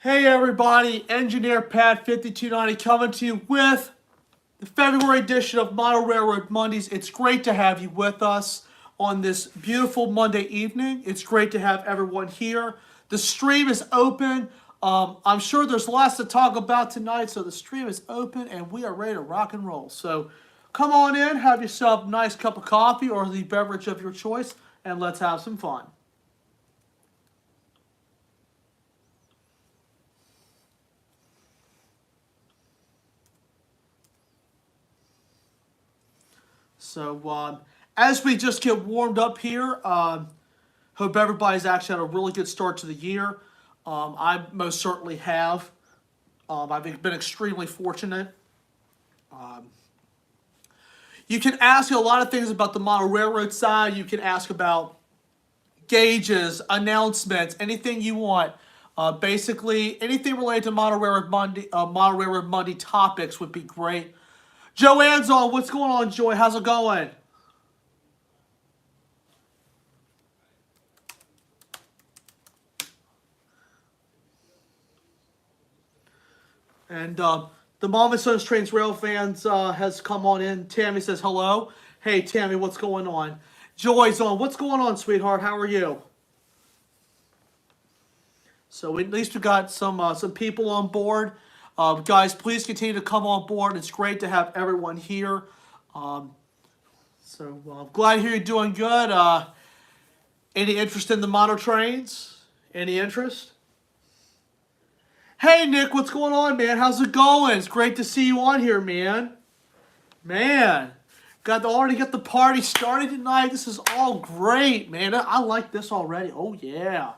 Hey everybody, Engineer Pat 5290 coming to you with the February edition of Model Railroad Mondays. It's great to have you with us on this beautiful Monday evening. It's great to have everyone here. The stream is open. I'm sure there's lots to talk about tonight, so the stream is open and we are ready to rock and roll. So come on in, have yourself a nice cup of coffee or the beverage of your choice, and let's have some fun. So as we just get warmed up here, hope everybody's actually had a really good start to the year. I most certainly have. I've been extremely fortunate. You can ask a lot of things about the model railroad side. You can ask about gauges, announcements, anything you want. Basically, anything related to Model Railroad Monday topics would be great. Joanne's on. What's going on, Joy? How's it going? And the Mom and Sons Trains Rail fans has come on in. Tammy says hello. Hey, Tammy, what's going on? Joy's on. What's going on, sweetheart? How are you? So at least we got some people on board. Guys, please continue to come on board. It's great to have everyone here. Um, I'm glad to hear you're doing good. Any interest in the model trains? Any interest? Hey, Nick, what's going on, man? How's it going? It's great to see you on here, man. Man, already got the party started tonight. This is all great, man. I like this already. Oh, yeah.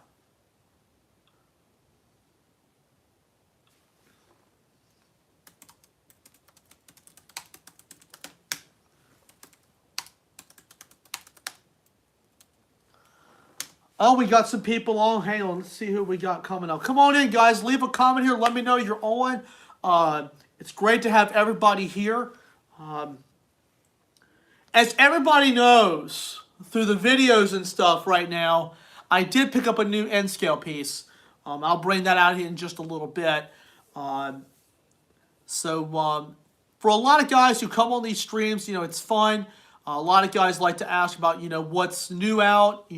Oh, we got some people on. Hang on, let's see who we got coming up. Come on in, guys. Leave a comment here. Let me know you're on. It's great to have everybody here. Um, as everybody knows through the videos and stuff right now, I did pick up a new N scale piece. I'll bring that out here in just a little bit. Um, so for a lot of guys who come on these streams, it's fun. A lot of guys like to ask about, what's new out,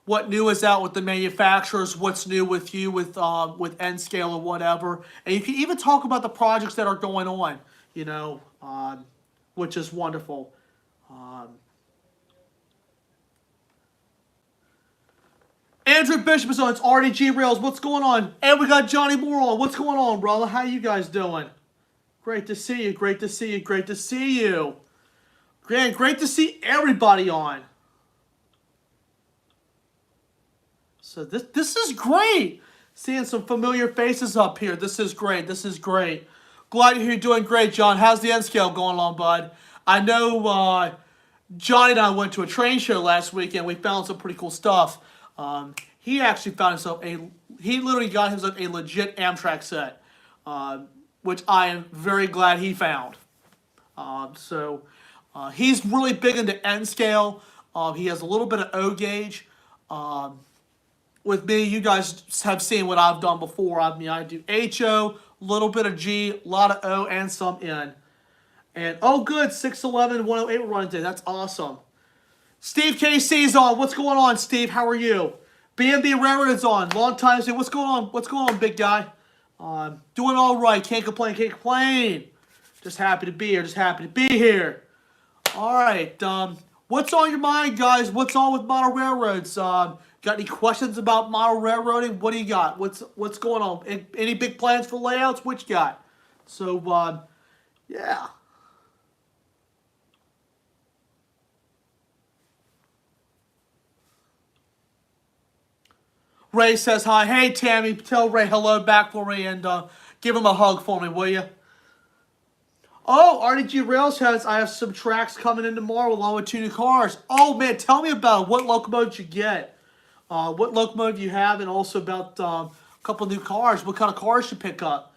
what new is out with the manufacturers, what's new with you with N scale or whatever, and you can even talk about the projects that are going on, which is wonderful. Um, Andrew Bishop is on. It's RDG Rails. What's going on? And we got Johnny Moore on. What's going on, brother? How you guys doing? Great to see you. Great to see you. Great to see you. Great to see everybody on. So this is great. Seeing some familiar faces up here. This is great. This is great. Glad to hear you're doing great, John. How's the N scale going on, bud? I know Johnny and I went to a train show last weekend. We found some pretty cool stuff. He actually found himself he literally got himself a legit Amtrak set, which I am very glad he found. He's really big into N scale. He has a little bit of O gauge. With me, you guys have seen what I've done before. I do HO, little bit of G, a lot of O, and some N. And, oh, good, 611, 108 we're running today. That's awesome. Steve KC's on. What's going on, Steve? How are you? BNB Railroad's on. Long time see. What's going on? What's going on, big guy? Doing all right. Can't complain. Can't complain. Just happy to be here. Just happy to be here. All right. What's on your mind, guys? What's on with model railroads? Got any questions about model railroading? What do you got? What's going on? Any big plans for layouts? What you got? So, yeah. Ray says hi. Hey, Tammy, tell Ray hello back for me and give him a hug for me, will you? Oh, RDG Rails I have some tracks coming in tomorrow along with 2 new cars. Oh, man, tell me about it. What locomotive you get? What locomotive you have, and also about a couple new cars. What kind of cars you pick up?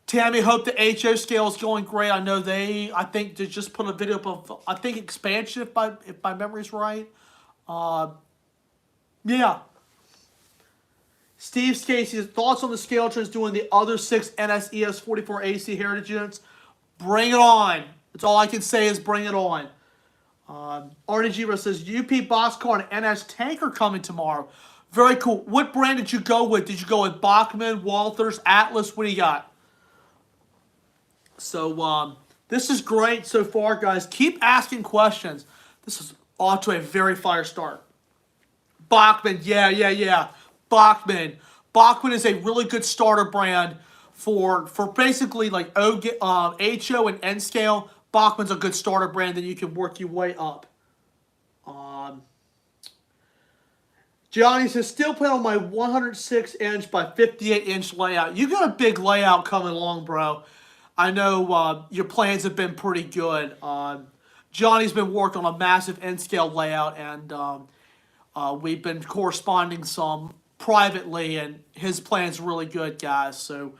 Tammy, hope the HO scale is going great. I know I think they just put a video up of, I think, expansion, if my memory's right. Yeah. Steve Casey's thoughts on the scale trends doing the other 6 NSES 44 AC Heritage units. Bring it on. That's all I can say is bring it on. RDG says UP Boxcar and NS Tanker coming tomorrow. Very cool. What brand did you go with? Did you go with Bachmann, Walthers, Atlas? What do you got? So this is great so far, guys. Keep asking questions. This is off to a very fire start. Bachmann, yeah. Bachmann. Bachmann is a really good starter brand for basically like HO and N scale. Bachmann's a good starter brand, then you can work your way up. Johnny says, still playing on my 106-inch by 58-inch layout. You got a big layout coming along, bro. I know your plans have been pretty good. Johnny's been working on a massive N-scale layout, and we've been corresponding some privately, and his plan's really good, guys. So,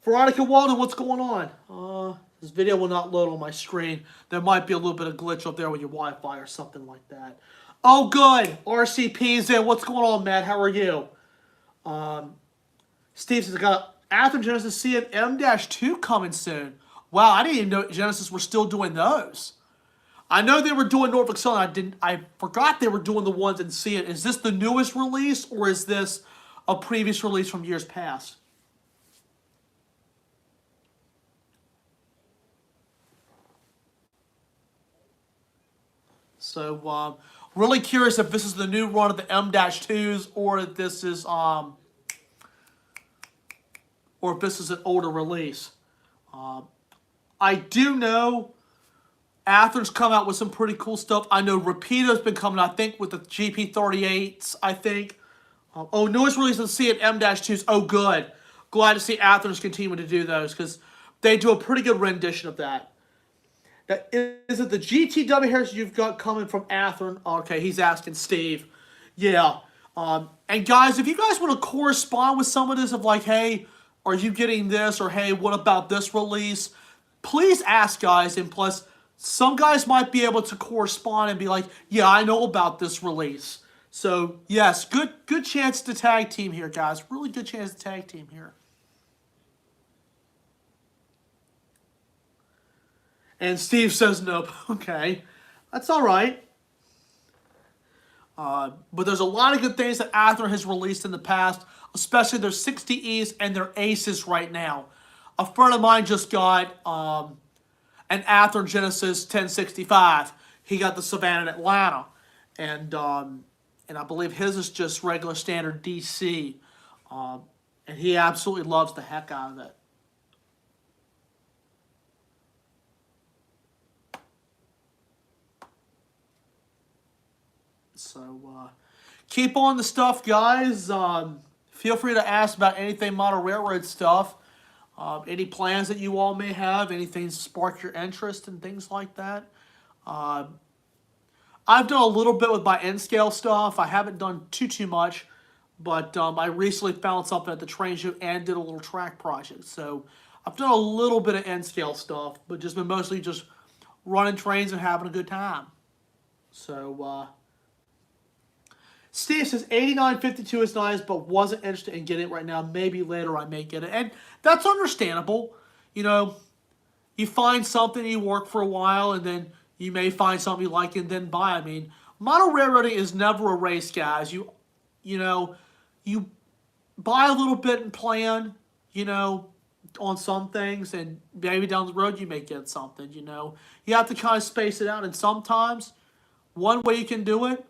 Veronica Walden, what's going on? This video will not load on my screen. There might be a little bit of glitch up there with your Wi-Fi or something like that. Oh, good. RCP's in. What's going on, Matt? How are you? Steve says, I got Athearn Genesis C and M-2 coming soon. Wow, I didn't even know Genesis were still doing those. I know they were doing Norfolk Southern. I forgot they were doing the ones in C. Is this the newest release, or is this a previous release from years past? So, really curious if this is the new run of the M-2s, or if this is an older release. I do know Athearn's come out with some pretty cool stuff. I know Rapido's been coming, I think, with the GP38s, I think. Newest release of C and M-2s. Oh, good. Glad to see Athearn's continuing to do those, because they do a pretty good rendition of that. Now, is it the GTW hairs you've got coming from Athearn? Okay, he's asking Steve. Yeah. And guys, if you guys want to correspond with some of this of like, hey, are you getting this? Or hey, what about this release? Please ask, guys. And plus, some guys might be able to correspond and be like, yeah, I know about this release. So, yes, good chance to tag team here, guys. Really good chance to tag team here. And Steve says nope. Okay, that's all right. But there's a lot of good things that Athearn has released in the past, especially their 60Es and their Aces right now. A friend of mine just got an Athearn Genesis 1065. He got the Savannah in Atlanta, and I believe his is just regular standard DC, and he absolutely loves the heck out of it. So, keep on the stuff, guys. Feel free to ask about anything Model Railroad stuff. Any plans that you all may have, anything to spark your interest and things like that. I've done a little bit with my N-scale stuff. I haven't done too much, but I recently found something at the train show and did a little track project. So I've done a little bit of N-scale stuff, but just been mostly just running trains and having a good time. So, Steve says 8952 is nice, but wasn't interested in getting it right now. Maybe later I may get it. And that's understandable. You know, you find something, you work for a while, and then you may find something you like and then buy. I mean, model railroading is never a race, guys. You know, you buy a little bit and plan, you know, on some things, and maybe down the road you may get something, you know. You have to kind of space it out, and sometimes one way you can do it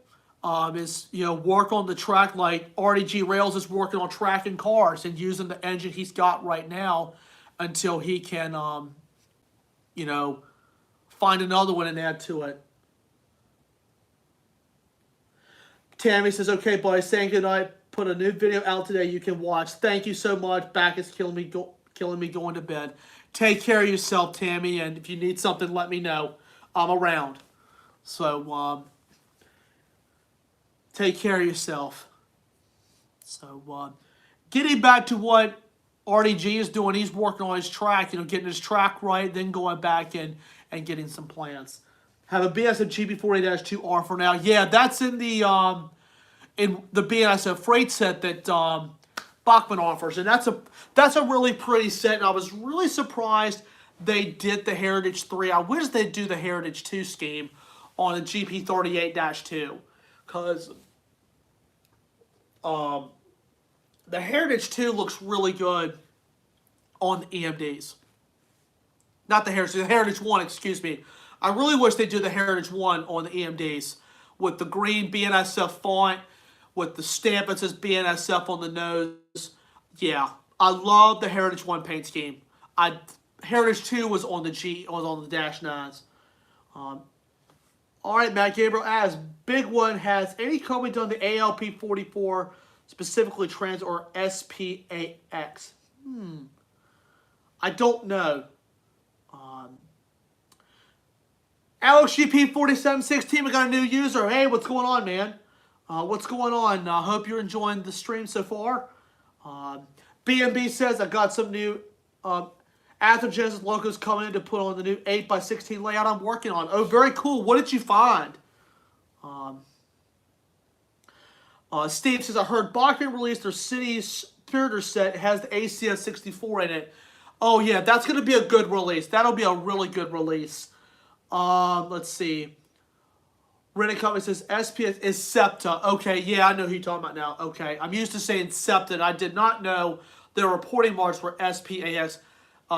is, you know, work on the track like RDG Rails is working on tracking cars and using the engine he's got right now until he can, you know, find another one and add to it. Tammy says, okay, buddy, saying goodnight. Put a new video out today you can watch. Thank you so much. Back is killing me going to bed. Take care of yourself, Tammy, and if you need something, let me know. I'm around. So, take care of yourself. So, getting back to what RDG is doing, he's working on his track, you know, getting his track right, then going back and getting some plans. Have a BSF GP40-2R for now. Yeah, that's in the in the BNSF freight set that Bachmann offers, and that's a really pretty set. And I was really surprised they did the Heritage 3. I wish they'd do the Heritage 2 scheme on the GP38-2, because the Heritage 2 looks really good on the EMDs. Not the Heritage 1, excuse me. I really wish they'd do the Heritage 1 on the EMDs with the green BNSF font, with the stamp that says BNSF on the nose. Yeah, I love the Heritage 1 paint scheme. Heritage 2 was on the Dash 9s. All right, Matt Gabriel asks, big one, has any company done the ALP 44, specifically trans or SPAX? I don't know. LGP 4716, we got a new user. Hey, what's going on, man? What's going on? I hope you're enjoying the stream so far. BMB says I got some new Atherogenesis logos coming in to put on the new 8x16 layout I'm working on. Oh, very cool. What did you find? Steve says, I heard Bachmann released their City Spiritor set. It has the ACS 64 in it. Oh, yeah, that's going to be a good release. That'll be a really good release. Let's see. Renting Company says SPS is SEPTA. Okay, yeah, I know who you're talking about now. Okay, I'm used to saying SEPTA, and I did not know their reporting marks were SPAX.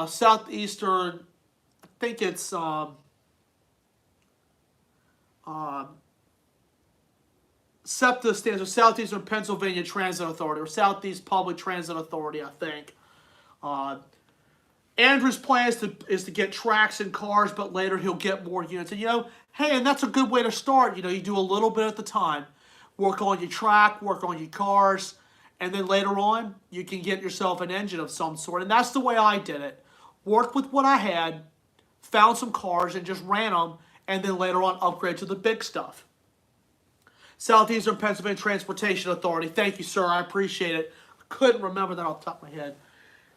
Southeastern, I think it's SEPTA stands for Southeastern Pennsylvania Transit Authority, or Southeast Public Transit Authority, I think. Andrew's plan is to get tracks and cars, but later he'll get more units. And, hey, and that's a good way to start. You do a little bit at the time. Work on your track, work on your cars, and then later on, you can get yourself an engine of some sort. And that's the way I did it. Worked with what I had, found some cars, and just ran them, and then later on upgrade to the big stuff. Southeastern Pennsylvania Transportation Authority. Thank you, sir. I appreciate it. I couldn't remember that off the top of my head.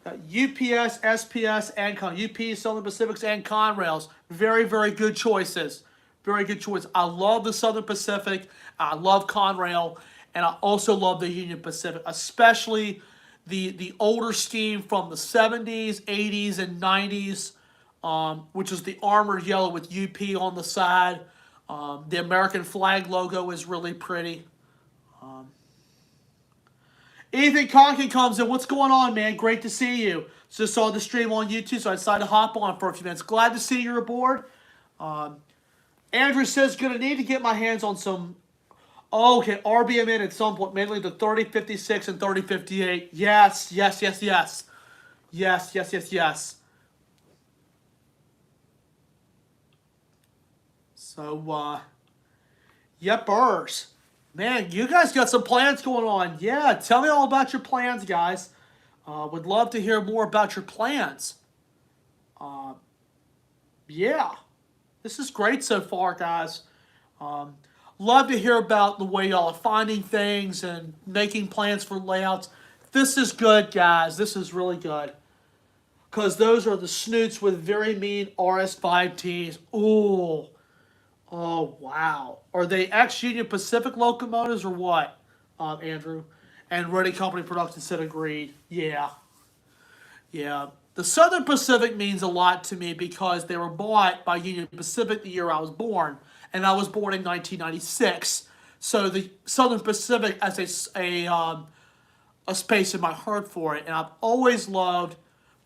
UPS, SPS, and UP, Southern Pacifics, and Conrails. Very, very good choices. Very good choice. I love the Southern Pacific. I love Conrail. And I also love the Union Pacific, especially the older scheme from the 70s, 80s, and 90s, which is the armored yellow with UP on the side. The American flag logo is really pretty. Ethan Conkin comes in. What's going on, man? Great to see you. Just saw the stream on YouTube, so I decided to hop on for a few minutes. Glad to see you're aboard. Andrew says, going to need to get my hands on some, RBMN at some point, mainly the 3056 and 3058. Yes. So, yepers. Man, you guys got some plans going on. Yeah, tell me all about your plans, guys. Would love to hear more about your plans. Yeah, this is great so far, guys. Love to hear about the way y'all are finding things and making plans for layouts. This is good, guys. This is really good. Because those are the snoots with very mean RS5Ts. Ooh. Oh, wow. Are they ex-Union Pacific locomotives or what, Andrew? And Ready Company Production said agreed. Yeah. The Southern Pacific means a lot to me because they were bought by Union Pacific the year I was born. And I was born in 1996. So the Southern Pacific has a space in my heart for it. And I've always loved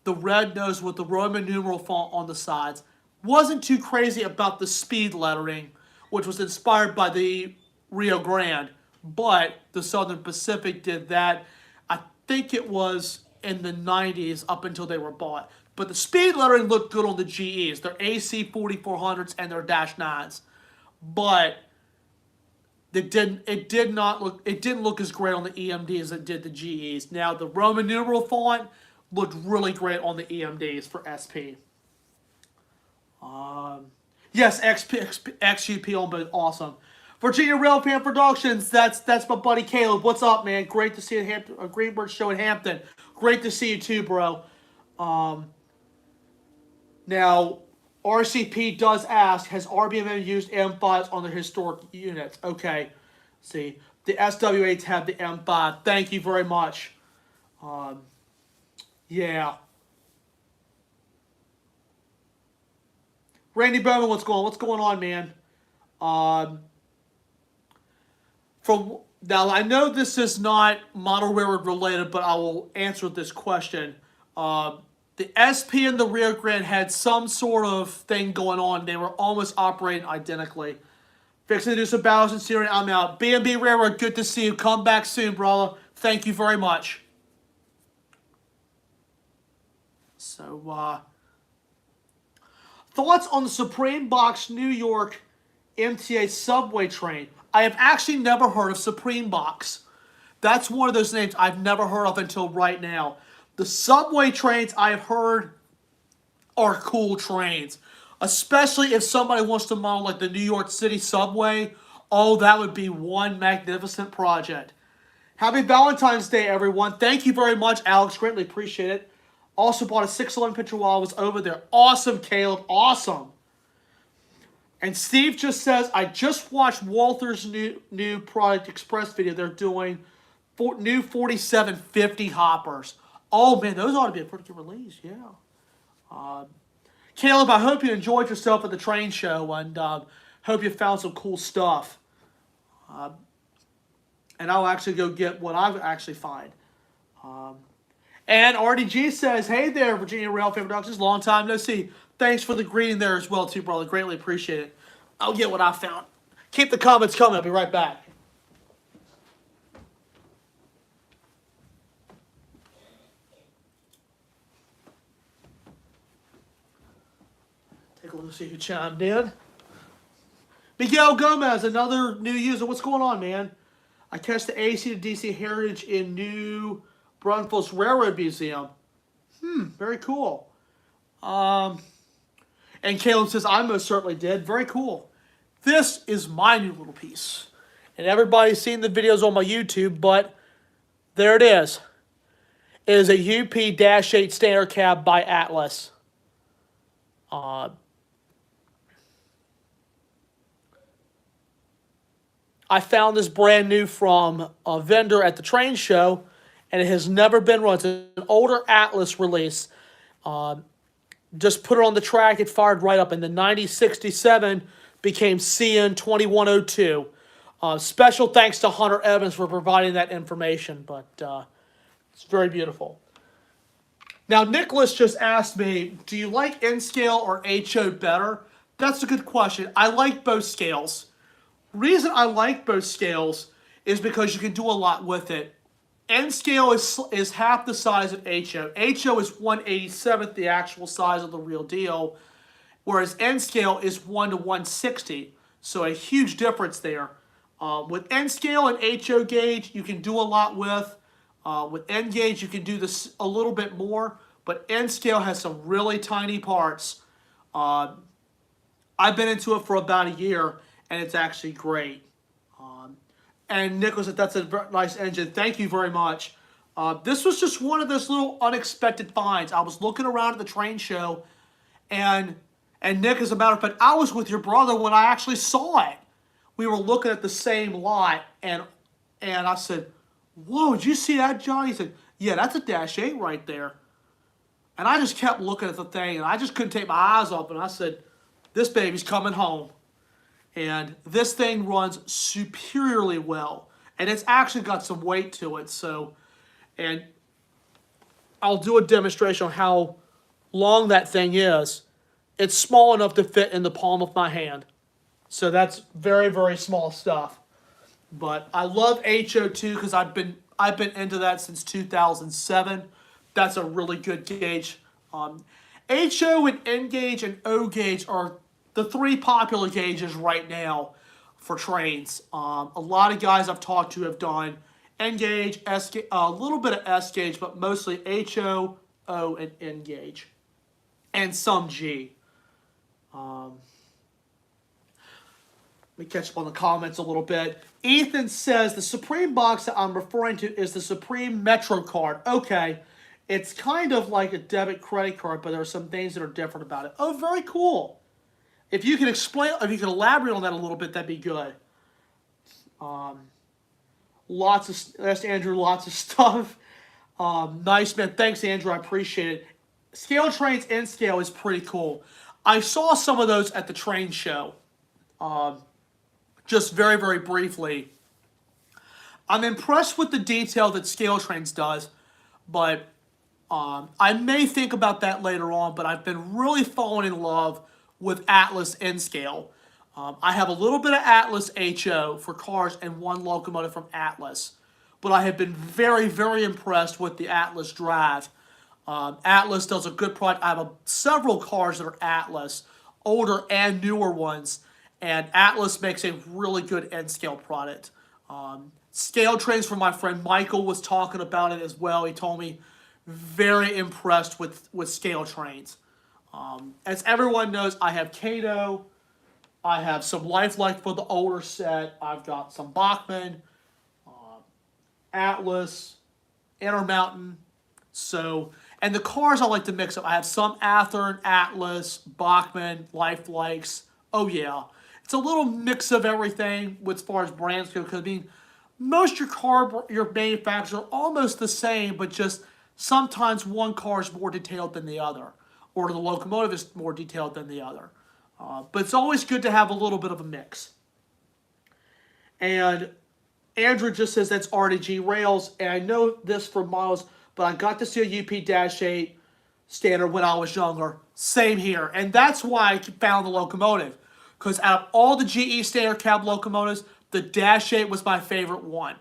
the red nose with the Roman numeral font on the sides. Wasn't too crazy about the speed lettering, which was inspired by the Rio Grande, but the Southern Pacific did that. I think it was in the 90s up until they were bought. But the speed lettering looked good on the GEs, their AC 4400s and their Dash 9s. But it didn't look as great on the EMD as it did the GEs. Now the Roman numeral font looked really great on the EMDs for SP. Yes, XGP on both. Awesome. Virginia Railpan Productions. That's my buddy Caleb. What's up, man? Great to see you at Hampton, Greenberg Show in Hampton. Great to see you too, bro. Now, RCP does ask, has RBMN used M5s on their historic units? Okay. See, the SW8s have the M5. Thank you very much. Yeah. Randy Bowman, what's going on, man? From now, I know this is not model railroad related, but I will answer this question. The SP and the Rio Grande had some sort of thing going on. They were almost operating identically. Fixing to do some battles in Syria. I'm out. B&B Railroad, good to see you. Come back soon, brother. Thank you very much. So, thoughts on the Supreme Box New York MTA subway train? I have actually never heard of Supreme Box. That's one of those names I've never heard of until right now. The subway trains I've heard are cool trains. Especially if somebody wants to model like the New York City subway. Oh, that would be one magnificent project. Happy Valentine's Day, everyone. Thank you very much, Alex. Greatly appreciate it. Also bought a 611 picture while I was over there. Awesome, Caleb. Awesome. And Steve just says, I just watched Walther's new Product Express video. They're doing new 4750 hoppers. Oh, man, those ought to be a pretty good release. Yeah. Caleb, I hope you enjoyed yourself at the train show and hope you found some cool stuff. And I'll actually go get what I actually find. And RDG says, hey there, Virginia Rail Fan Productions. Long time no see. Thanks for the greeting there as well, too, brother. Greatly appreciate it. I'll get what I found. Keep the comments coming. I'll be right back. Take a look, see who chimed in. Miguel Gomez, another new user. What's going on, man? I catch the AC to DC Heritage in New Braunfels Railroad Museum. Very cool. And Caleb says, I most certainly did. Very cool. This is my new little piece. And everybody's seen the videos on my YouTube, but there it is. It is a UP-8 standard cab by Atlas. I found this brand new from a vendor at the train show, and it has never been run. It's an older Atlas release. Just put it on the track. It fired right up. And the 9067 became CN2102. Special thanks to Hunter Evans for providing that information. But it's very beautiful. Now, Nicholas just asked me, do you like N-scale or HO better? That's a good question. I like both scales. Reason I like both scales is because you can do a lot with it. N-scale is half the size of HO. HO is 1/87th the actual size of the real deal, whereas N-scale is 1 to 160. So a huge difference there. With N-scale and HO gauge, you can do a lot with. With N-gauge, you can do this a little bit more, but N-scale has some really tiny parts. I've been into it for about a year, and it's actually great. And Nicholas said, that's a nice engine. Thank you very much. This was just one of those little unexpected finds. I was looking around at the train show, and Nick, as a matter of fact, I was with your brother when I actually saw it. We were looking at the same lot, and I said, whoa, did you see that, John? He said, yeah, that's a Dash 8 right there. And I just kept looking at the thing, and I just couldn't take my eyes off it. And I said, this baby's coming home. And this thing runs superiorly well. And it's actually got some weight to it. So, and I'll do a demonstration on how long that thing is. It's small enough to fit in the palm of my hand. So that's very, very small stuff. But I love HO2 because I've been into that since 2007. That's a really good gauge. HO and N gauge and O gauge are the three popular gauges right now for trains. A lot of guys I've talked to have done N gauge, S gauge, a little bit of S gauge, but mostly HO, O, and N gauge, and some G. Let me catch up on the comments a little bit. Ethan says the Supreme box that I'm referring to is the Supreme Metro card. Okay, it's kind of like a debit credit card, but there are some things that are different about it. Oh, very cool. If you can explain, if you can elaborate on that a little bit, that'd be good. That's Andrew. Lots of stuff. Nice, man. Thanks, Andrew. I appreciate it. Scale Trains N Scale is pretty cool. I saw some of those at the train show. Just very, very briefly. I'm impressed with the detail that Scale Trains does, but I may think about that later on, but I've been really falling in love with Atlas N Scale. I have a little bit of Atlas HO for cars and one locomotive from Atlas, but I have been very, very impressed with the Atlas Drive. Atlas does a good product. I have several cars that are Atlas, older and newer ones, and Atlas makes a really good N Scale product. Scale Trains from my friend Michael was talking about it as well. He told me very impressed with Scale Trains. As everyone knows, I have Kato. I have some Lifelike for the older set. I've got some Bachmann, Atlas, Intermountain. So, and the cars I like to mix up. I have some Athearn, Atlas, Bachmann, Lifelikes. Oh yeah, it's a little mix of everything as far as brands go. Because I mean, most your manufacturers are almost the same, but just sometimes one car is more detailed than the other, or the locomotive is more detailed than the other. But it's always good to have a little bit of a mix. And Andrew just says that's RDG Rails, and I know this from Miles, but I got to see a UP-8 standard when I was younger. Same here, and that's why I found the locomotive. Because out of all the GE standard cab locomotives, the Dash 8 was my favorite one.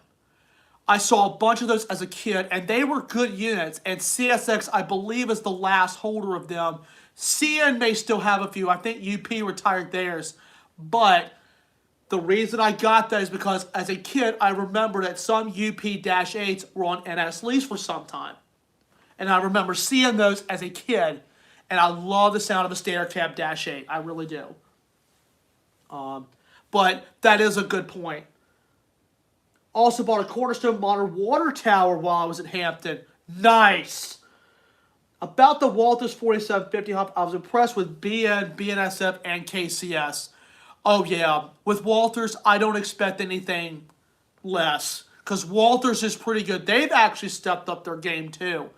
I saw a bunch of those as a kid, and they were good units, and CSX, I believe, is the last holder of them. CN may still have a few. I think UP retired theirs. But the reason I got that is because as a kid, I remember that some UP-8s were on NS lease for some time. And I remember seeing those as a kid, and I love the sound of a standard cab Dash 8. I really do. But that is a good point. Also bought a Cornerstone Modern water tower while I was at Hampton. Nice. About the Walthers 4750 hub, I was impressed with BN, BNSF, and KCS. Oh yeah, with Walthers, I don't expect anything less. Because Walthers is pretty good. They've actually stepped up their game too.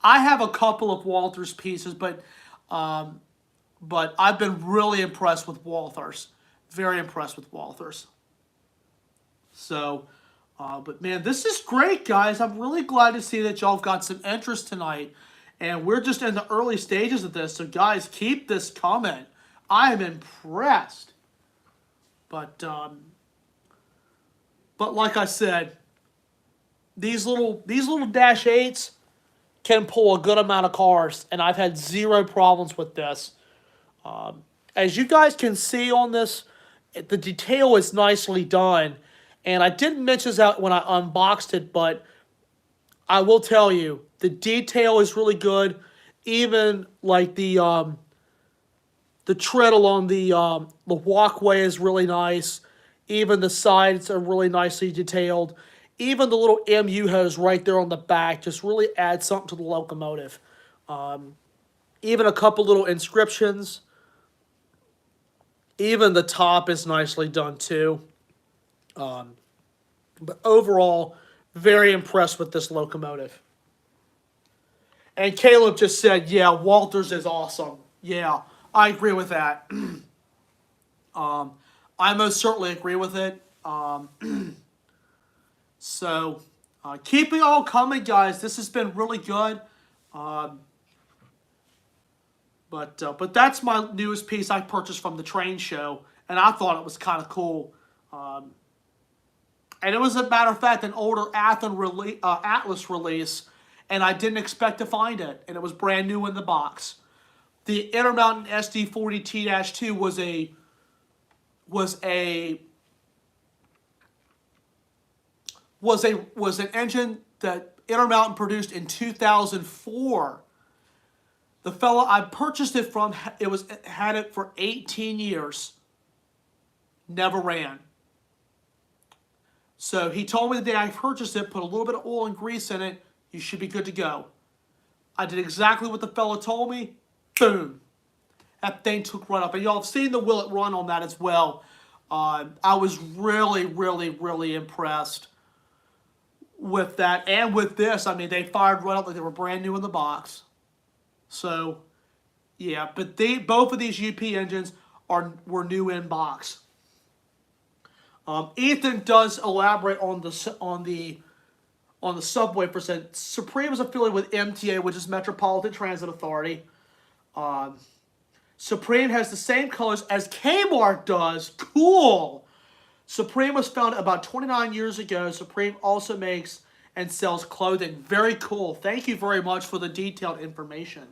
I have a couple of Walthers pieces, but I've been really impressed with Walthers. Very impressed with Walthers. So, but man, this is great, guys. I'm really glad to see that y'all have got some interest tonight. And we're just in the early stages of this. So, guys, keep this coming. I am impressed. But like I said, these little Dash 8s can pull a good amount of cars. And I've had zero problems with this. As you guys can see on this, the detail is nicely done. And I didn't mention this out when I unboxed it, but I will tell you, the detail is really good. Even like the tread along the walkway is really nice. Even the sides are really nicely detailed. Even the little MU hose right there on the back just really adds something to the locomotive. Even a couple little inscriptions. Even the top is nicely done too. But overall, very impressed with this locomotive. And Caleb just said, yeah, Walthers is awesome. Yeah, I agree with that. I most certainly agree with it. So, keep it all coming, guys. This has been really good. But that's my newest piece I purchased from the train show, and I thought it was kind of cool. And it was, a matter of fact, an older Atlas release, and I didn't expect to find it, and it was brand new in the box. The Intermountain SD40T-2 was an engine that Intermountain produced in 2004. The fella I purchased it from, had it for 18 years. Never ran. So he told me the day I purchased it, put a little bit of oil and grease in it, you should be good to go. I did exactly what the fella told me. Boom. That thing took right up. And y'all have seen the Will It Run on that as well. I was really, really, really impressed with that. And with this, I mean, they fired right up like they were brand new in the box. So, yeah, but both of these UP engines were new in box. Ethan does elaborate on the subway percent. Supreme is affiliated with MTA, which is Metropolitan Transit Authority. Supreme has the same colors as Kmart does. Cool. Supreme was founded about 29 years ago. Supreme also makes and sells clothing. Very cool. Thank you very much for the detailed information.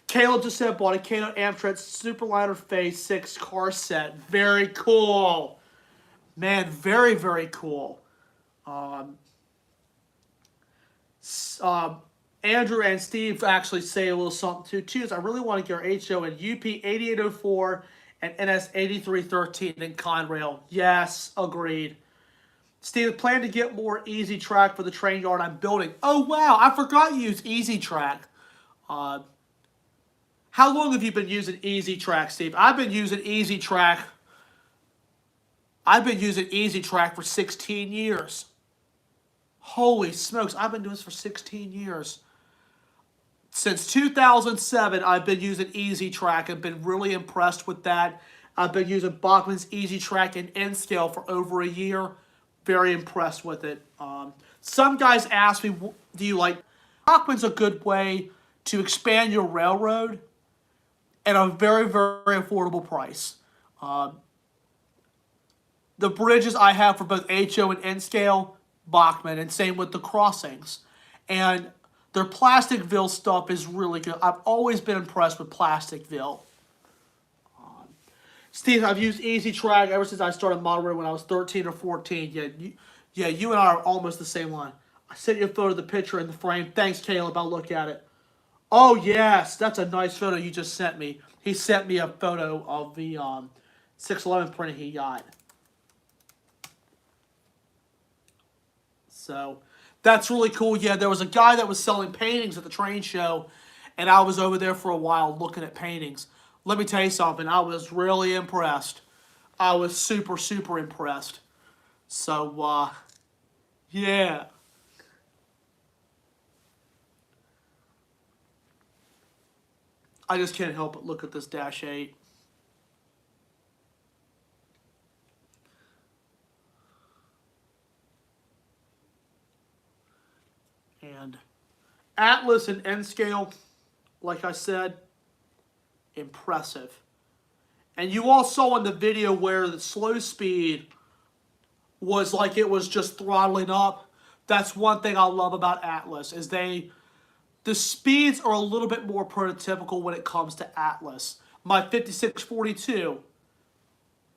Caleb just said bought a Kano Amtrak Superliner Phase 6 car set. Very cool. Man, very, very cool. Andrew and Steve actually say a little something too. I really want to get our HO and UP 8804 and NS 8313 in Conrail. Yes, agreed. Steve, plan to get more Easy Track for the train yard I'm building. Oh, wow. I forgot you use Easy Track. How long have you been using Easy Track, Steve? I've been using Easy Track for 16 years. Holy smokes, I've been doing this for 16 years. Since 2007, I've been using Easy Track. I've been really impressed with that. I've been using Bachman's Easy Track and N-Scale for over a year. Very impressed with it. Some guys ask me, do you like... Bachman's a good way to expand your railroad at a very, very affordable price. The bridges I have for both HO and N-Scale, Bachman, and same with the crossings. And their Plasticville stuff is really good. I've always been impressed with Plasticville. Steve, I've used Easy Track ever since I started modeling when I was 13 or 14. Yeah, you and I are almost the same line. I sent you a photo of the picture in the frame. Thanks, Caleb. I'll look at it. Oh, yes. That's a nice photo you just sent me. He sent me a photo of the 611 print he got. So, that's really cool. Yeah, there was a guy that was selling paintings at the train show, and I was over there for a while looking at paintings. Let me tell you something. I was really impressed. I was super, super impressed. So, yeah. I just can't help but look at this Dash 8. And Atlas and N-Scale, like I said, impressive. And you all saw in the video where the slow speed was like it was just throttling up. That's one thing I love about Atlas, is the speeds are a little bit more prototypical when it comes to Atlas. My 5642,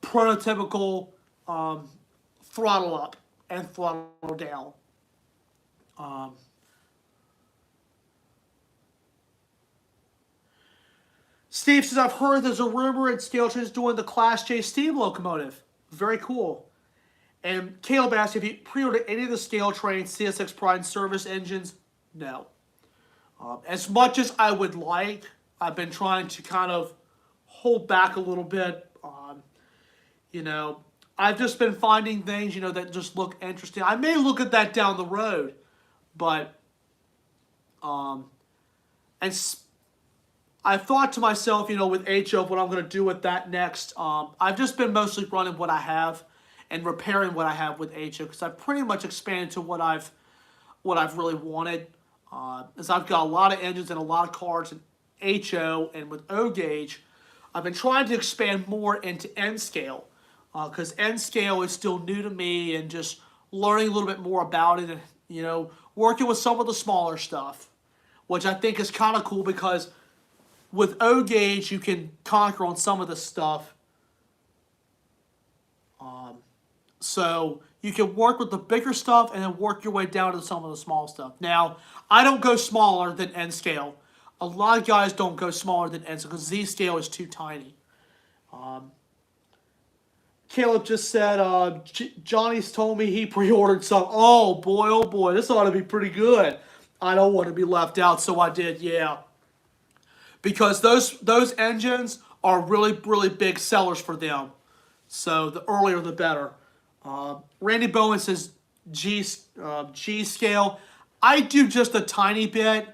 prototypical throttle up and throttle down. Steve says, I've heard there's a rumor in Scale Train's doing the Class J steam locomotive. Very cool. And Caleb asked if you pre-ordered any of the Scale Train CSX Prime service engines. No. As much as I would like, I've been trying to kind of hold back a little bit. You know, I've just been finding things, you know, that just look interesting. I may look at that down the road, but I thought to myself, you know, with HO, what I'm going to do with that next. I've just been mostly running what I have and repairing what I have with HO, because I've pretty much expanded to what I've really wanted. As I've got a lot of engines and a lot of cars in HO, and with O gauge, I've been trying to expand more into N-Scale, because N-Scale is still new to me, and just learning a little bit more about it, and, you know, working with some of the smaller stuff, which I think is kind of cool, because with O gauge you can conquer on some of the stuff. So you can work with the bigger stuff and then work your way down to some of the small stuff. Now, I don't go smaller than N-Scale. A lot of guys don't go smaller than N-Scale because Z-Scale is too tiny. Caleb just said, Johnny's told me he pre-ordered some. Oh boy, this ought to be pretty good. I don't want to be left out, so I did, yeah. Because those engines are really, really big sellers for them. So the earlier the better. Randy Bowen says, G scale. I do just a tiny bit,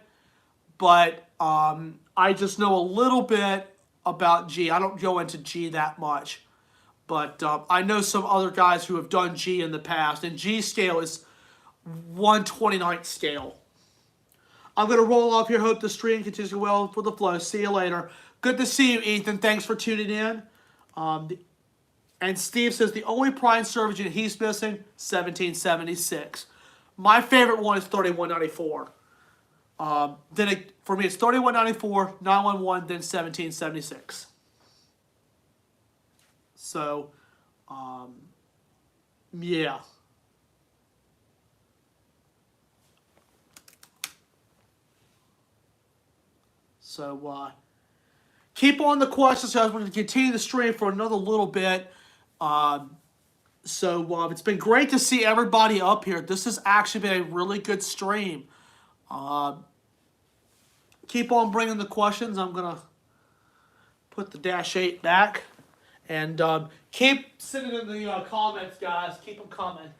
but I just know a little bit about G. I don't go into G that much, but I know some other guys who have done G in the past, and G scale is 1/29th scale. I'm going to roll off here. Hope the stream continues well for the flow. See you later. Good to see you, Ethan. Thanks for tuning in. And Steve says the only prime service unit he's missing, 1776. My favorite one is 3194. For me, it's 3194, 911, then 1776. So, yeah. So, keep on the questions, guys. We're going to continue the stream for another little bit. It's been great to see everybody up here. This has actually been a really good stream. Keep on bringing the questions. I'm going to put the -8 back. And keep sending in the comments, guys. Keep them coming.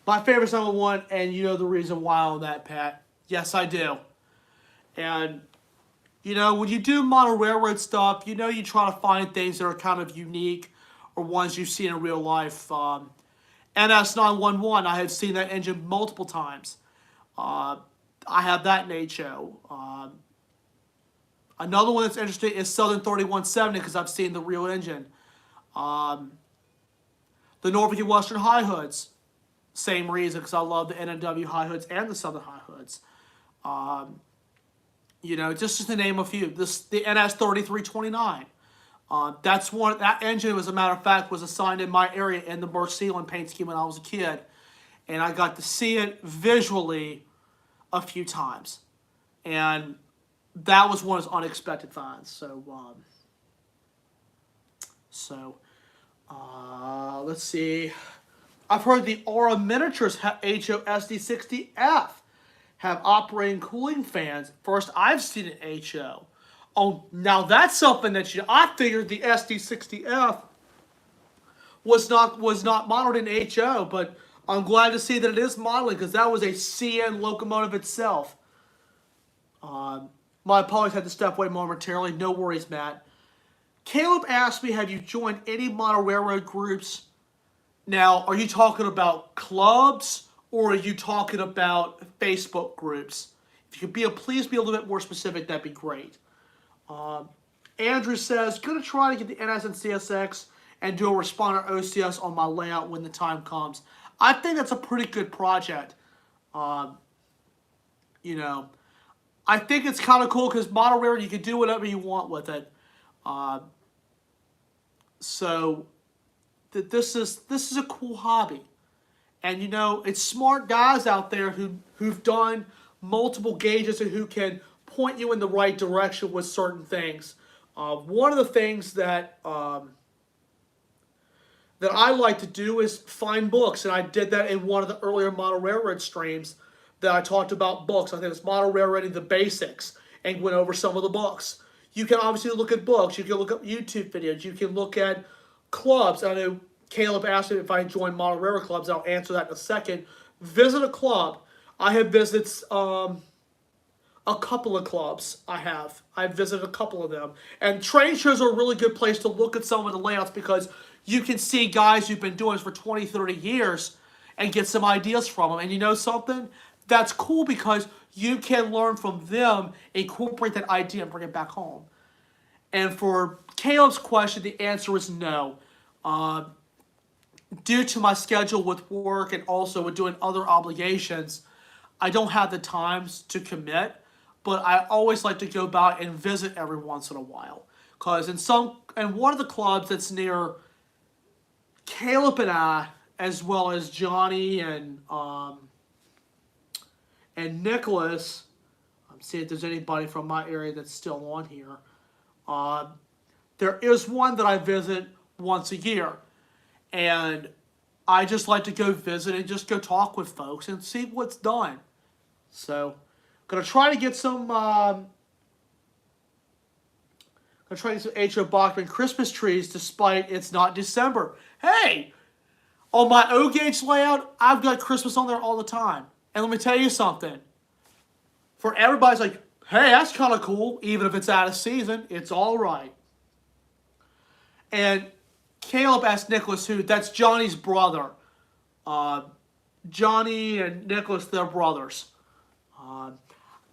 My favorite's number one, and you know the reason why on that, Pat. Yes, I do. And, when you do model railroad stuff, you try to find things that are kind of unique or ones you've seen in real life. NS911, I have seen that engine multiple times. I have that in HO. Another one that's interesting is Southern 3170 because I've seen the real engine. The Norfolk and Western High Hoods. Same reason, because I love the NNW High Hoods and the Southern High Hoods. Just to name a few. The NS3329. That engine, as a matter of fact, was assigned in my area in the Merc Sealand paint scheme when I was a kid. And I got to see it visually a few times. And that was one of those unexpected finds. Let's see. I've heard the Aura Miniatures HO-SD60F have operating cooling fans. First, I've seen an HO. Oh, now that's something that I figured the SD60F was not modeled in HO, but I'm glad to see that it is modeling because that was a CN locomotive itself. My apologies, had to step away momentarily. No worries, Matt. Caleb asked me, have you joined any model railroad groups? Now, are you talking about clubs or are you talking about Facebook groups? If you could please be a little bit more specific, that'd be great. Andrew says, going to try to get the NS and CSX and do a responder OCS on my layout when the time comes. I think that's a pretty good project. I think it's kind of cool because model railroad, you can do whatever you want with it. This is a cool hobby, and it's smart guys out there who've done multiple gauges and who can point you in the right direction with certain things. One of the things that I like to do is find books, and I did that in one of the earlier model railroad streams that I talked about books. I think it's Model Railroading the Basics and went over some of the books. You can obviously look at books. You can look up YouTube videos. You can look at clubs. I know Caleb asked me if I joined model railroad clubs. I'll answer that in a second. Visit a club. I have visited a couple of clubs. I've visited a couple of them. And trade shows are a really good place to look at some of the layouts because you can see guys who've been doing this for 20, 30 years and get some ideas from them. And you know something? That's cool because you can learn from them, incorporate that idea, and bring it back home. And for Caleb's question, the answer is no. Due to my schedule with work and also with doing other obligations, I don't have the times to commit, but I always like to go by and visit every once in a while. Because in one of the clubs that's near Caleb and I, as well as Johnny and Nicholas. I'm seeing if there's anybody from my area that's still on here. There is one that I visit once a year, and I just like to go visit and just go talk with folks and see what's done. So, gonna try to get some. Gonna try to get some H.O. Bachman Christmas trees, despite it's not December. Hey, on my O gauge layout, I've got Christmas on there all the time. And let me tell you something. For everybody's like, hey, that's kind of cool, even if it's out of season, it's all right. And Caleb asked Nicholas who. That's Johnny's brother. Johnny and Nicholas, they're brothers. I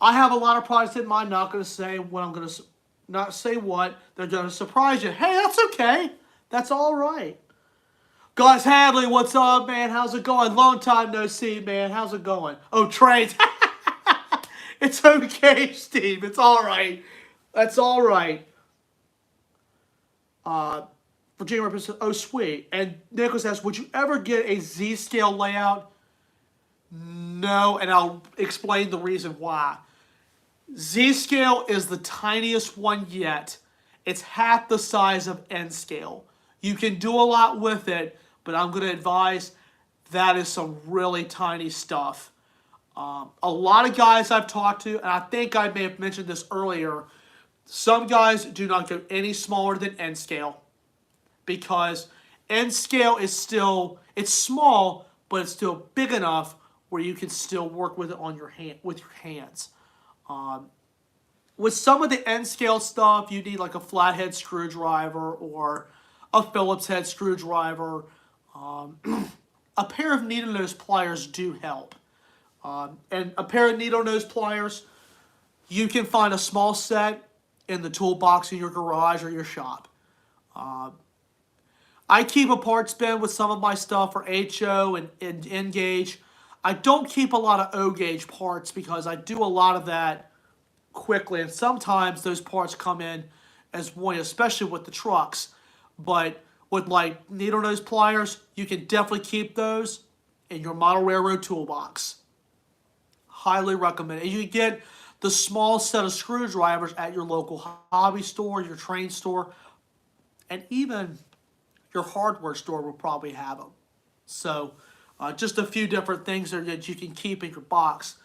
have a lot of products in mind. Not going to say what I'm going to not say what. They're going to surprise you. Hey, that's okay. That's all right. Guys, Hadley, what's up, man? How's it going? Long time no see, man. How's it going? Oh, trades. It's okay, Steve. It's all right. That's all right. Virginia represents, oh, sweet. And Nicholas asks, would you ever get a Z-scale layout? No, and I'll explain the reason why. Z-scale is the tiniest one yet. It's half the size of N-scale. You can do a lot with it, but I'm going to advise that is some really tiny stuff. A lot of guys I've talked to, and I think I may have mentioned this earlier, some guys do not go any smaller than N-scale because N-scale is still, it's small, but it's still big enough where you can still work with it on your hand, with your hands. With some of the N-scale stuff, you need like a flathead screwdriver or a Phillips head screwdriver. A pair of needle nose pliers do help. And a pair of needle nose pliers, you can find a small set in the toolbox in your garage or your shop. I keep a parts bin with some of my stuff for HO and N-gauge. I don't keep a lot of O-gauge parts because I do a lot of that quickly, and sometimes those parts come in as one, especially with the trucks. But with like needle nose pliers, you can definitely keep those in your model railroad toolbox. Highly recommend it. And you can get the small set of screwdrivers at your local hobby store, your train store, and even your hardware store will probably have them. So just a few different things there that you can keep in your box.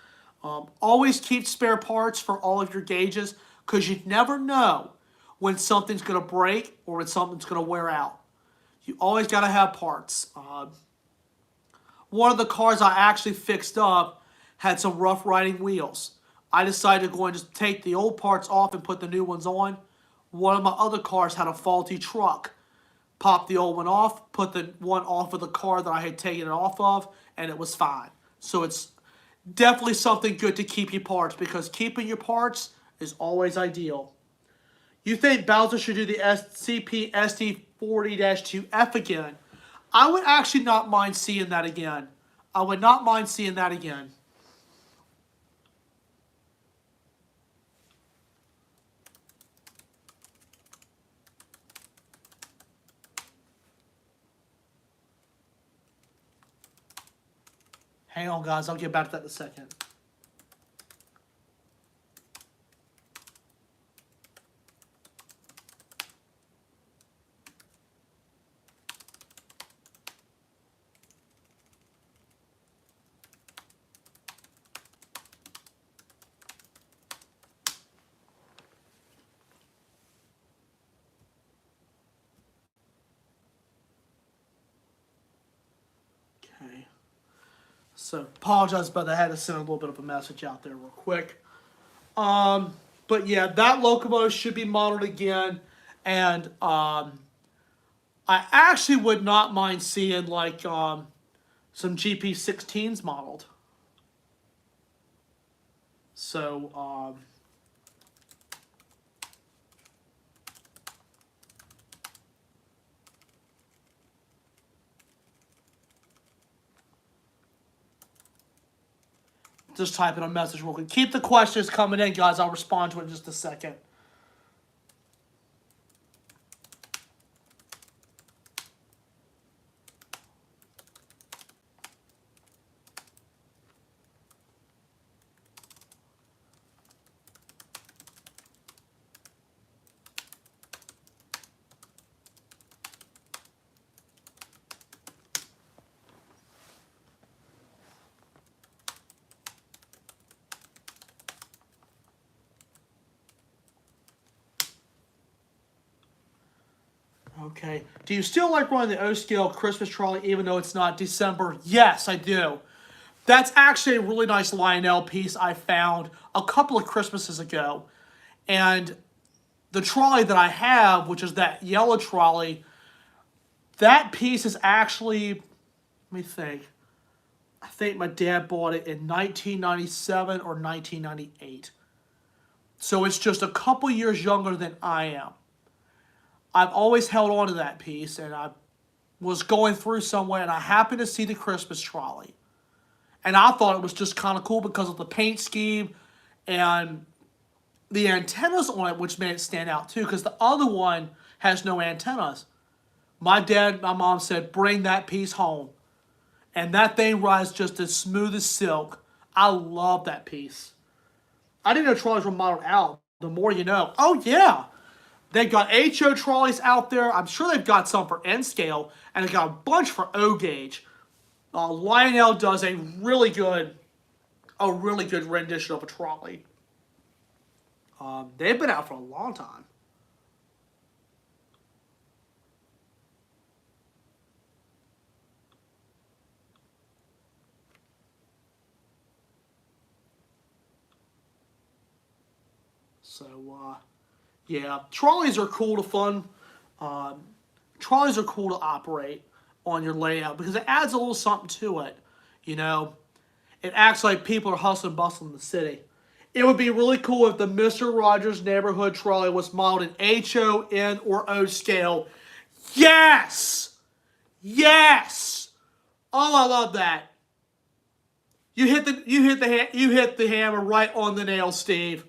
Always keep spare parts for all of your gauges because you never know when something's going to break or when something's going to wear out. You always got to have parts. One of the cars I actually fixed up had some rough riding wheels. I decided to go and just take the old parts off and put the new ones on. One of my other cars had a faulty truck. Popped the old one off, put the one off of the car that I had taken it off of, and it was fine. So it's definitely something good to keep your parts because keeping your parts is always ideal. You think Bowser should do the SCP SD40-2F again? I would actually not mind seeing that again. I would not mind seeing that again. Hang on, guys. I'll get back to that in a second. Okay. So, apologize about that. I had to send a little bit of a message out there real quick. But yeah, that locomotive should be modeled again. And I actually would not mind seeing like some GP16s modeled. So, just type in a message real quick. Keep the questions coming in, guys. I'll respond to it in just a second. Okay. Do you still like running the O-scale Christmas trolley even though it's not December? Yes, I do. That's actually a really nice Lionel piece I found a couple of Christmases ago. And the trolley that I have, which is that yellow trolley, that piece is actually, let me think. I think my dad bought it in 1997 or 1998. So it's just a couple years younger than I am. I've always held on to that piece, and I was going through somewhere, and I happened to see the Christmas trolley. And I thought it was just kind of cool because of the paint scheme and the antennas on it, which made it stand out too, because the other one has no antennas. My mom said, bring that piece home. And that thing rides just as smooth as silk. I love that piece. I didn't know trolleys were modeled out. The more you know. Oh, yeah. They've got HO trolleys out there. I'm sure they've got some for N scale. And they've got a bunch for O gauge. Lionel does a really good rendition of a trolley. They've been out for a long time. So, yeah, trolleys are cool to fun. Trolleys are cool to operate on your layout because it adds a little something to it. You know, it acts like people are hustling and bustling in the city. It would be really cool if the Mr. Rogers Neighborhood Trolley was modeled in HO, N, or O scale. Yes! Yes! Oh, I love that. You hit the hammer right on the nail, Steve.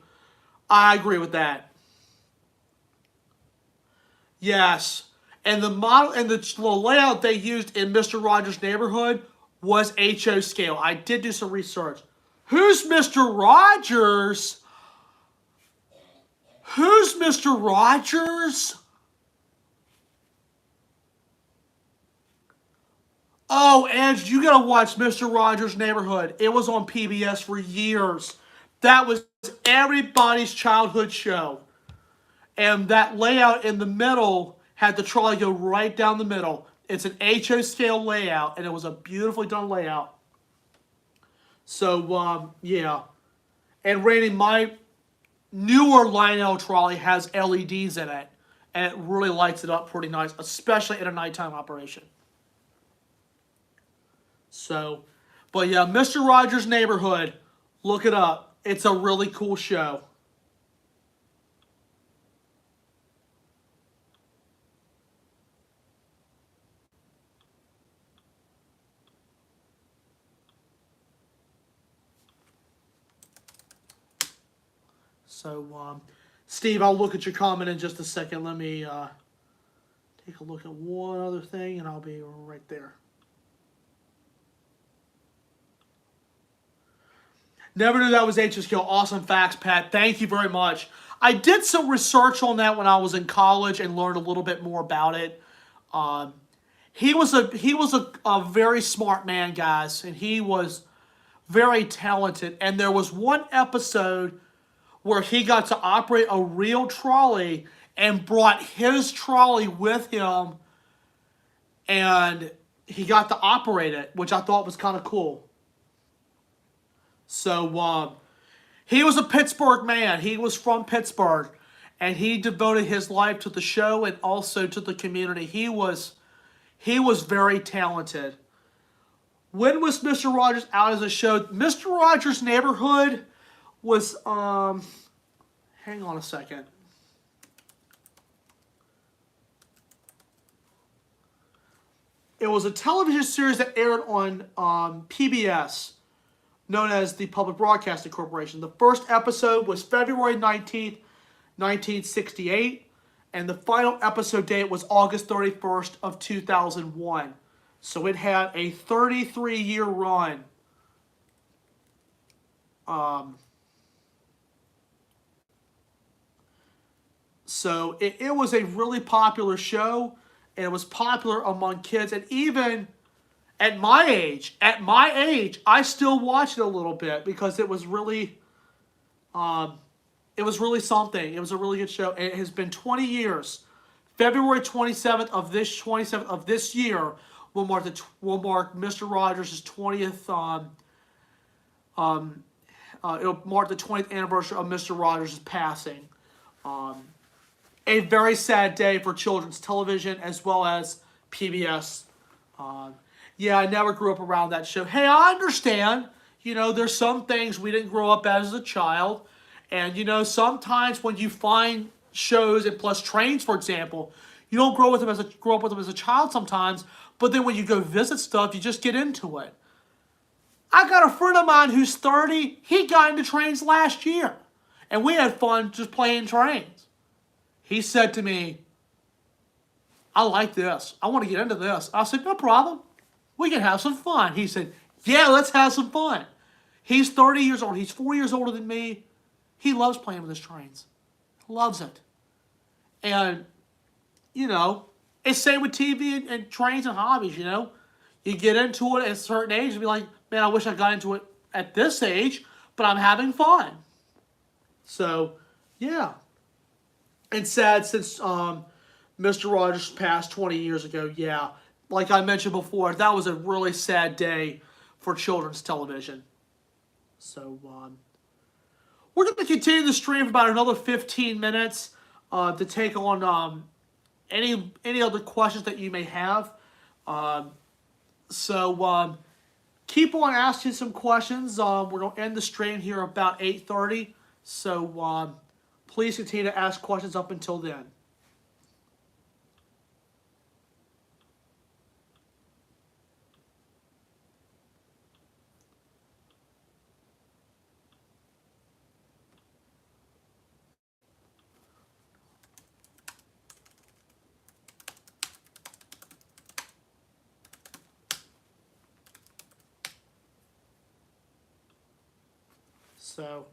I agree with that. Yes. And the model and the layout they used in Mr. Rogers' Neighborhood was HO scale. I did do some research. Who's Mr. Rogers? Who's Mr. Rogers? Oh, Andrew, you gotta watch Mr. Rogers' Neighborhood. It was on PBS for years. That was everybody's childhood show. And that layout in the middle had the trolley go right down the middle. It's an HO scale layout, and it was a beautifully done layout. So, yeah. And Randy, my newer Lionel trolley has LEDs in it, and it really lights it up pretty nice, especially in a nighttime operation. So, but yeah, Mr. Rogers' Neighborhood, look it up. It's a really cool show. So, Steve, I'll look at your comment in just a second. Let me take a look at one other thing, and I'll be right there. Never knew that was HO scale. Awesome facts, Pat. Thank you very much. I did some research on that when I was in college and learned a little bit more about it. He was a very smart man, guys, and he was very talented. And there was one episode where he got to operate a real trolley and brought his trolley with him, and he got to operate it, which I thought was kind of cool. So, he was a Pittsburgh man. He was from Pittsburgh, and he devoted his life to the show and also to the community. He was very talented. When was Mr. Rogers out as a show? Mr. Rogers' Neighborhood was, hang on a second. It was a television series that aired on PBS, known as the Public Broadcasting Corporation. The first episode was February 19th, 1968, and the final episode date was August 31st of 2001. So it had a 33-year run. So it was a really popular show, and it was popular among kids, and even at my age, I still watch it a little bit because it was really something. It was a really good show. And it has been 20 years. February 27th of this year will mark Mr. Rogers' 20th. It'll mark the 20th anniversary of Mr. Rogers' passing. A very sad day for children's television as well as PBS. Yeah, I never grew up around that show. Hey, I understand. You know, there's some things we didn't grow up as a child. And, you know, sometimes when you find shows, and plus Trains, for example, you don't grow up with them as a child sometimes, but then when you go visit stuff, you just get into it. I got a friend of mine who's 30. He got into Trains last year. And we had fun just playing Trains. He said to me, I like this. I want to get into this. I said, no problem. We can have some fun. He said, yeah, let's have some fun. He's 30 years old. He's 4 years older than me. He loves playing with his Trains. Loves it. And, you know, it's same with TV and Trains and hobbies, you know. You get into it at a certain age and be like, man, I wish I got into it at this age, but I'm having fun. So, yeah. It's sad since Mr. Rogers passed 20 years ago, yeah. Like I mentioned before, that was a really sad day for children's television. So, we're going to continue the stream for about another 15 minutes to take on any other questions that you may have. So keep on asking some questions. We're going to end the stream here about 8:30. So please continue to ask questions up until then. So,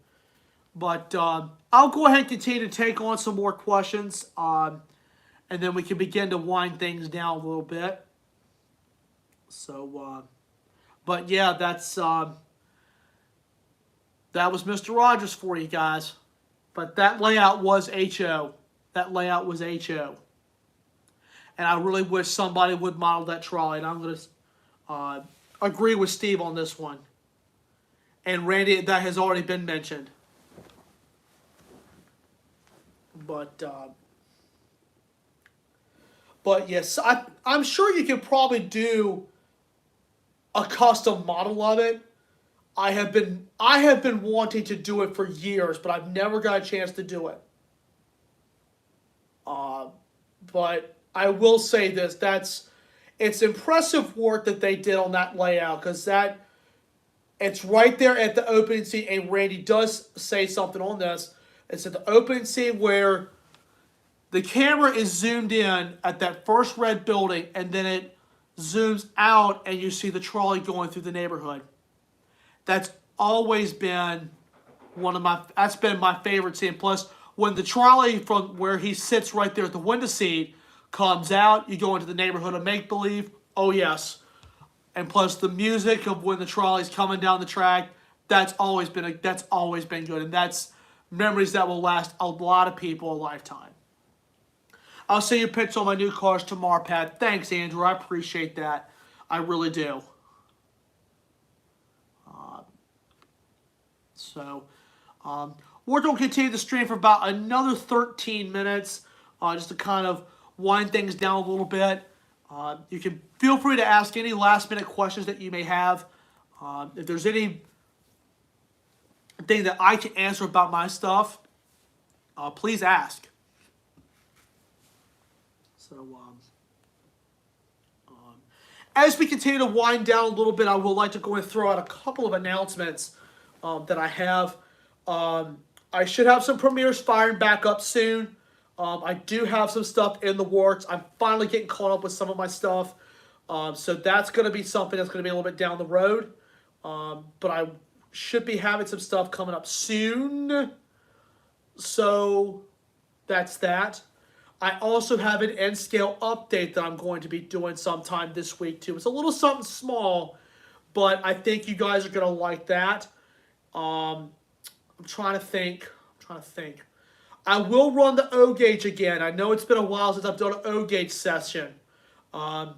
but I'll go ahead and continue to take on some more questions, and then we can begin to wind things down a little bit. So, but yeah, that was Mr. Rogers for you guys. But that layout was HO. That layout was HO. And I really wish somebody would model that trolley. And I'm going to agree with Steve on this one. And Randy, that has already been mentioned. But yes, I'm sure you could probably do a custom model of it. I have been wanting to do it for years, but I've never got a chance to do it. But I will say this: it's impressive work that they did on that layout, because it's right there at the opening scene, and Randy does say something on this. It's at the opening scene where the camera is zoomed in at that first red building, and then it zooms out, and you see the trolley going through the neighborhood. That's always been that's been my favorite scene. Plus, when the trolley from where he sits right there at the window seat comes out, you go into the neighborhood of make-believe. Oh, yes. And plus the music of when the trolley's coming down the track, that's always been good. And that's memories that will last a lot of people a lifetime. I'll send you pictures on my new cars tomorrow, Pat. Thanks, Andrew. I appreciate that. I really do. We're going to continue the stream for about another 13 minutes, just to kind of wind things down a little bit. You can feel free to ask any last-minute questions that you may have. If there's anything that I can answer about my stuff, please ask. So, as we continue to wind down a little bit, I would like to go and throw out a couple of announcements that I have. I should have some premieres firing back up soon. I do have some stuff in the works. I'm finally getting caught up with some of my stuff. So that's going to be something that's going to be a little bit down the road. But I should be having some stuff coming up soon. So that's that. I also have an N-Scale update that I'm going to be doing sometime this week too. It's a little something small, but I think you guys are going to like that. I'm trying to think. I will run the O gauge again. I know it's been a while since I've done an O gauge session. Um,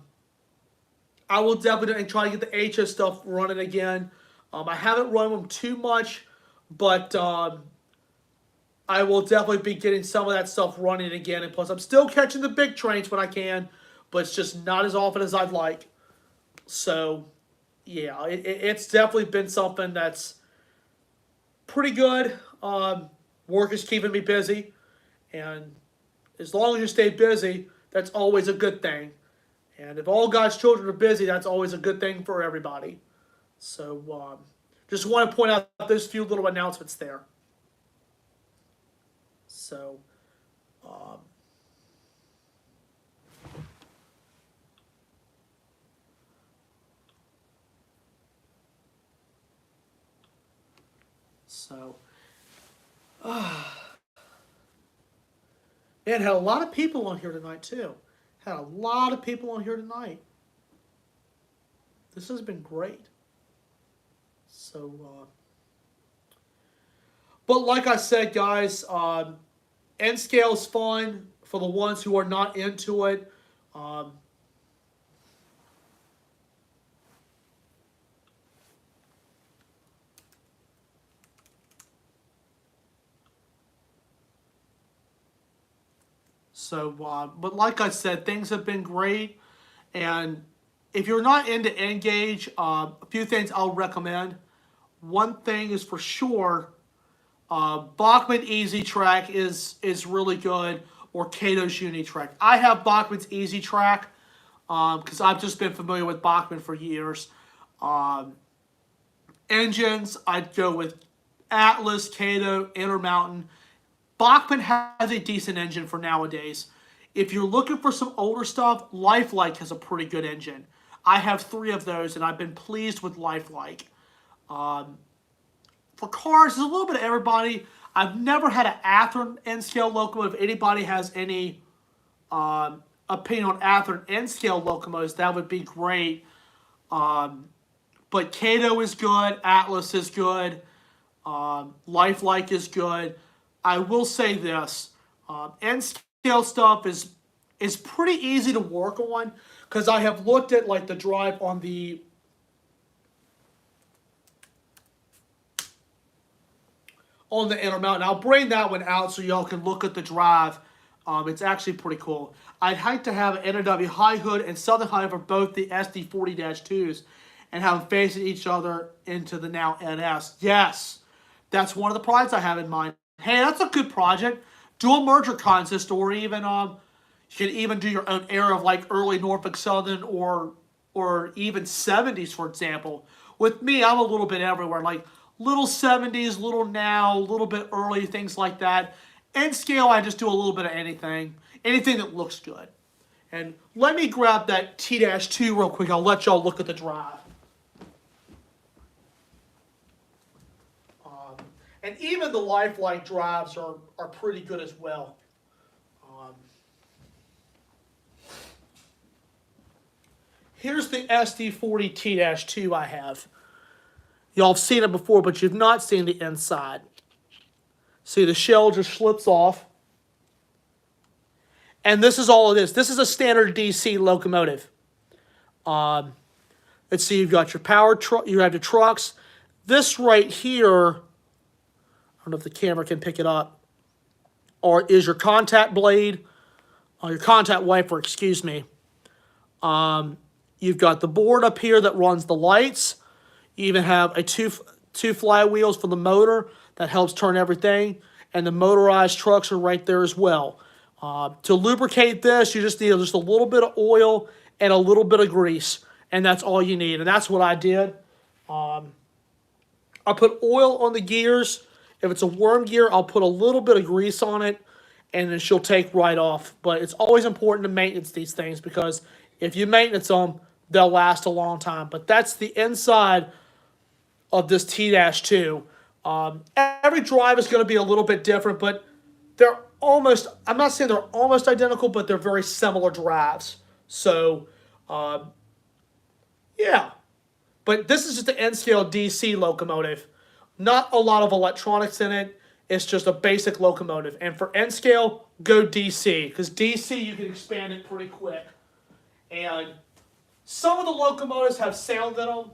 I will definitely try to get the HO stuff running again. I haven't run them too much, but I will definitely be getting some of that stuff running again. And plus, I'm still catching the big trains when I can, but it's just not as often as I'd like. So, yeah, it's definitely been something that's pretty good. Work is keeping me busy, and as long as you stay busy, that's always a good thing. And if all God's children are busy, that's always a good thing for everybody. So, just want to point out those few little announcements there. So, um, so, man, had a lot of people on here tonight too. Had a lot of people on here tonight. This has been great. So, but like I said, guys, N scale is fun for the ones who are not into it. Um, but like I said, things have been great. And if you're not into N-Gage, a few things I'll recommend. One thing is for sure, Bachmann Easy Track is really good, or Kato's Unitrack. I have Bachmann's Easy Track because I've just been familiar with Bachmann for years. Engines, I'd go with Atlas, Kato, Intermountain. Bachmann has a decent engine for nowadays. If you're looking for some older stuff, Lifelike has a pretty good engine. I have 3 of those, and I've been pleased with Lifelike. For cars, there's a little bit of everybody. I've never had an Athearn N-scale locomotive. If anybody has any opinion on Athearn N-scale locomotives, that would be great. But Kato is good. Atlas is good. Lifelike is good. I will say this. N-scale stuff is pretty easy to work on because I have looked at like the drive on the Intermountain. I'll bring that one out so y'all can look at the drive. It's actually pretty cool. I'd like to have an NOW high hood and southern high for both the SD40-2s and have them facing each other into the now NS. Yes, that's one of the projects I have in mind. Hey, that's a good project. Do a merger consist, or even you can even do your own era of like early Norfolk Southern or even 70s, for example. With me, I'm a little bit everywhere, like little 70s, little now, a little bit early, things like that. N scale, I just do a little bit of anything that looks good. And let me grab that T-2 real quick. I'll let y'all look at the drive. And even the Lifelike drives are pretty good as well. Here's the SD40 T-2 I have. Y'all have seen it before, but you've not seen the inside. See, the shell just slips off. And this is all it is. This is a standard DC locomotive. Let's see, you've got your power truck, you have your trucks. This right here, I don't know if the camera can pick it up, or is your contact blade, or your contact wiper, excuse me. You've got the board up here that runs the lights. You even have a two flywheels for the motor that helps turn everything. And the motorized trucks are right there as well. To lubricate this, you just need just a little bit of oil and a little bit of grease. And that's all you need. And that's what I did. I put oil on the gears. If it's a worm gear, I'll put a little bit of grease on it. And then she'll take right off. But it's always important to maintenance these things, because if you maintenance them, they'll last a long time. But that's the inside of this T-2. Every drive is going to be a little bit different, but they're almost, I'm not saying they're almost identical, but they're very similar drives. So, yeah. But this is just an N-scale DC locomotive. Not a lot of electronics in it. It's just a basic locomotive. And for N scale, go DC, because DC you can expand it pretty quick. And some of the locomotives have sound in them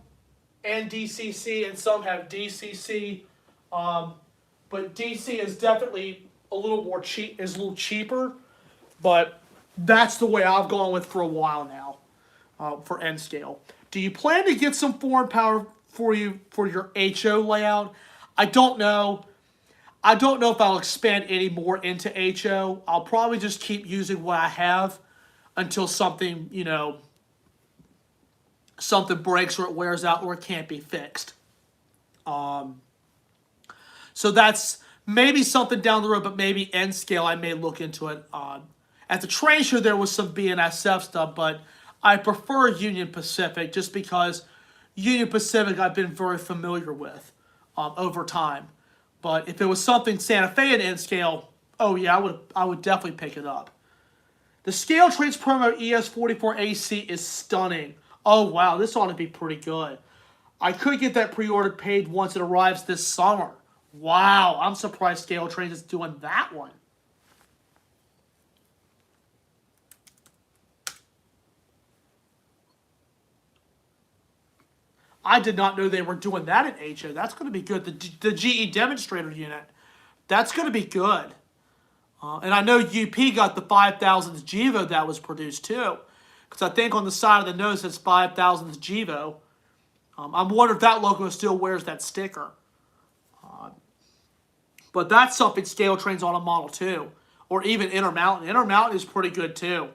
and DCC, and some have DCC. But DC is definitely a little more cheap, is a little cheaper. But that's the way I've gone with for a while now for N scale. Do you plan to get some foreign power for your HO layout? I don't know. I don't know if I'll expand any more into HO. I'll probably just keep using what I have until something, something breaks or it wears out or it can't be fixed. So that's maybe something down the road, but maybe N scale I may look into it. At the train show there was some BNSF stuff, but I prefer Union Pacific just because Union Pacific I've been very familiar with over time. But if it was something Santa Fe in N scale, oh yeah, I would definitely pick it up. The Scale Trains Promo ES44AC is stunning. Oh wow, this ought to be pretty good. I could get that pre-ordered paid once it arrives this summer. Wow, I'm surprised Scale Trains is doing that one. I did not know they were doing that in HO. That's going to be good. The GE demonstrator unit, that's going to be good. And I know UP got the 5000th GEVO that was produced too. Because I think on the side of the nose it says 5000th GEVO. I'm wondering if that logo still wears that sticker. But that's something Scale Trains on a model too. Or even Intermountain. Intermountain is pretty good too.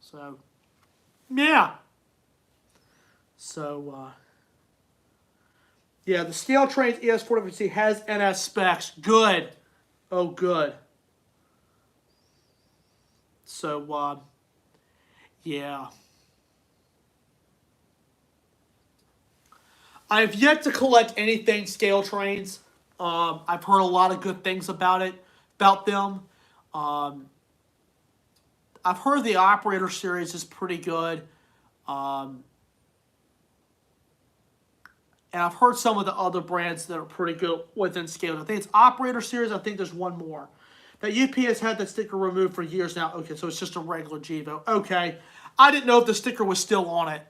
So, yeah. So, yeah, the Scale Trains ES4WC has NS specs. Good. Oh, good. So, yeah. I have yet to collect anything Scale Trains. I've heard a lot of good things about them. I've heard the Operator series is pretty good. And I've heard some of the other brands that are pretty good within Scale. I think it's Operator series. I think there's one more. That UP has had that sticker removed for years now. Okay, so it's just a regular GEVO. Okay. I didn't know if the sticker was still on it.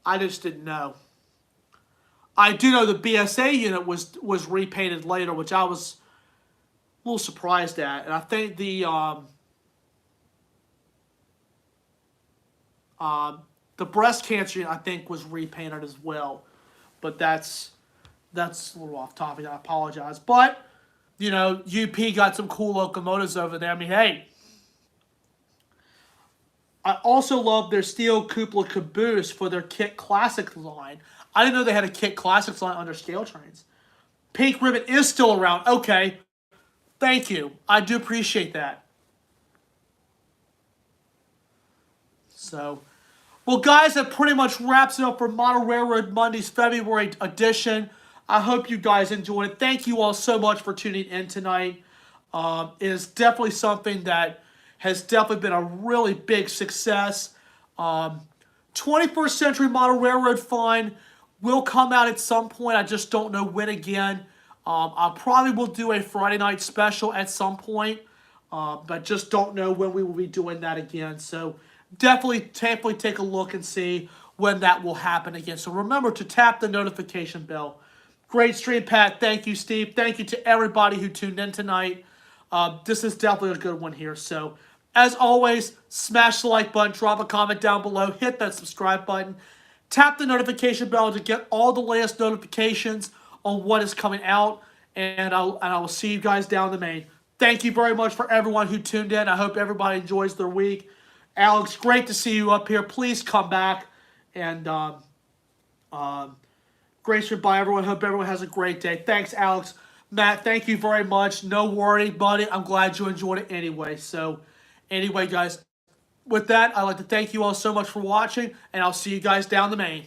I just didn't know. I do know the BSA unit was repainted later, which I was a little surprised at. And I think the breast cancer unit, I think, was repainted as well. But that's a little off topic. I apologize. But, UP got some cool locomotives over there. I mean, hey. I also love their steel cupola caboose for their Kit Classics line. I didn't know they had a Kit Classics line under Scale Trains. Pink Ribbon is still around. Okay. Thank you. I do appreciate that. So, well, guys, that pretty much wraps it up for Model Railroad Monday's February edition. I hope you guys enjoyed it. Thank you all so much for tuning in tonight. It is definitely something that has definitely been a really big success. 21st Century Model Railroad Fine will come out at some point. I just don't know when again. I probably will do a Friday night special at some point, but just don't know when we will be doing that again. So definitely take a look and see when that will happen again. So remember to tap the notification bell. Great stream, Pat. Thank you, Steve. Thank you to everybody who tuned in tonight. This is definitely a good one here. So as always, smash the like button, drop a comment down below, hit that subscribe button, tap the notification bell to get all the latest notifications on what is coming out, and I will see you guys down the main. Thank you very much for everyone who tuned in. I hope everybody enjoys their week. Alex, great to see you up here. Please come back, and grace goodbye, everyone. Hope everyone has a great day. Thanks, Alex. Matt, thank you very much. No worry, buddy. I'm glad you enjoyed it anyway. So, anyway, guys, with that, I'd like to thank you all so much for watching, and I'll see you guys down the main.